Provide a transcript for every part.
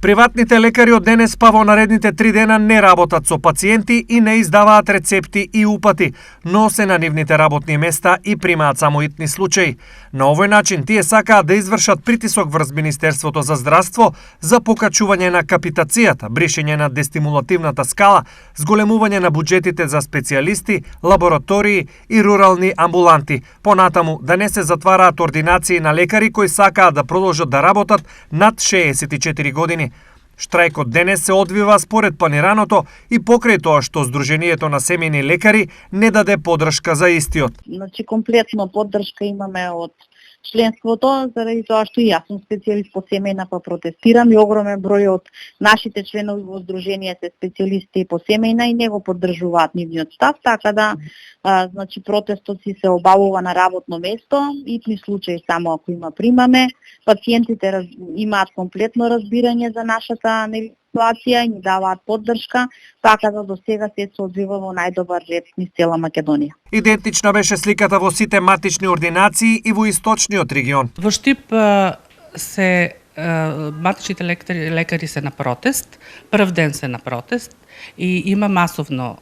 Приватните лекари од денес па во наредните 3 дена не работат со пациенти и не издаваат рецепти и упати, но се на нивните работни места и примаат само итни случаи. На овој начин тие сакаат да извршат притисок врз Министерството за здравство за покачување на капитацијата, бришење на дестимулативната скала, зголемување на буџетите за специјалисти, лаборатории и рурални амбуланти. Понатаму да не се затвараат ординации на лекари кои сакаат да продолжат да работат над 64 години. Штрајкот денес се одвива според планираното и покрај тоа што Сдруженијето на семејни лекари не даде поддршка за истиот. Значи комплетно поддршка имаме од членството, заради тоа што и јас сум специјалист по семејна па протестирам и огромен број од нашите членови во Сдружение се специјалисти по семејна и не го поддржуваат нивниот став, така да значи протестот си се обавува на работно место, итни случаи само ако има примаме. Пациентите имаат комплетно разбирање за нашата ситуација и ни даваат поддршка, така да до сега се одвива во најдобар ред низ цела Македонија. Идентична беше сликата во сите матични ординации и во источниот регион. Во Штип се матичните лекари се на протест, прв ден се на протест и има масовна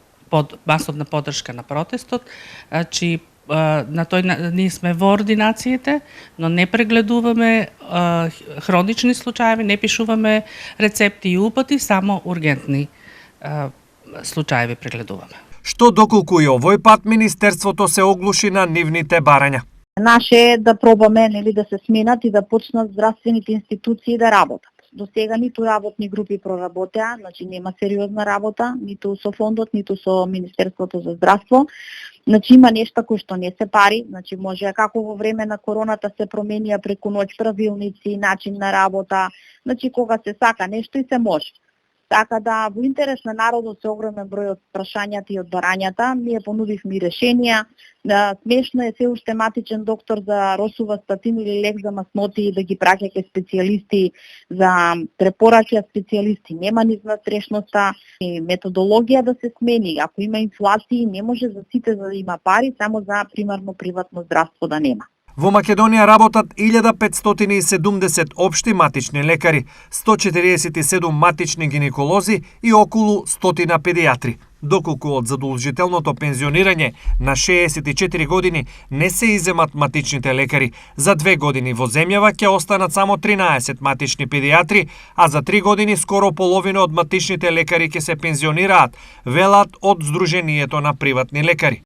поддршка на протестот, че ние сме во ординациите, но не прегледуваме хронични случаи, не пишуваме рецепти и упати, само ургентни случаи прегледуваме. Што доколку и овој пат Министерството се оглуши на нивните барања. Наше е да пробаме да се сменат и да почнат здравствените институции да работат. До сега ниту работни групи проработеа, значи нема сериозна работа, ниту со фондот, ниту со Министерството за здравство. Значи има нешта кои што не се пари, значи може како во време на короната се променија преку ноќ правилници, начин на работа, значи кога се сака нешто и се може. Така да во интерес на народот се огромен број од прашањата и од барањата, ние понудивме и решенија. Смешно е се уште матичен доктор за росувастатин или лек за масноти да ги праќа ке специјалисти за препораки, специјалисти нема низ натрешноста и методологија да се смени. Ако има инфлација, не може за сите да има пари, само за примарно приватно здравство да нема. Во Македонија работат 1570 општи матични лекари, 147 матични гинеколози и околу 100 педиатри. Доколку од задолжителното пензионирање на 64 години не се иземат матичните лекари, за 2 години во земјава ќе останат само 13 матични педиатри, а за 3 години скоро половина од матичните лекари ќе се пензионираат, велат од Сдруженијето на приватни лекари.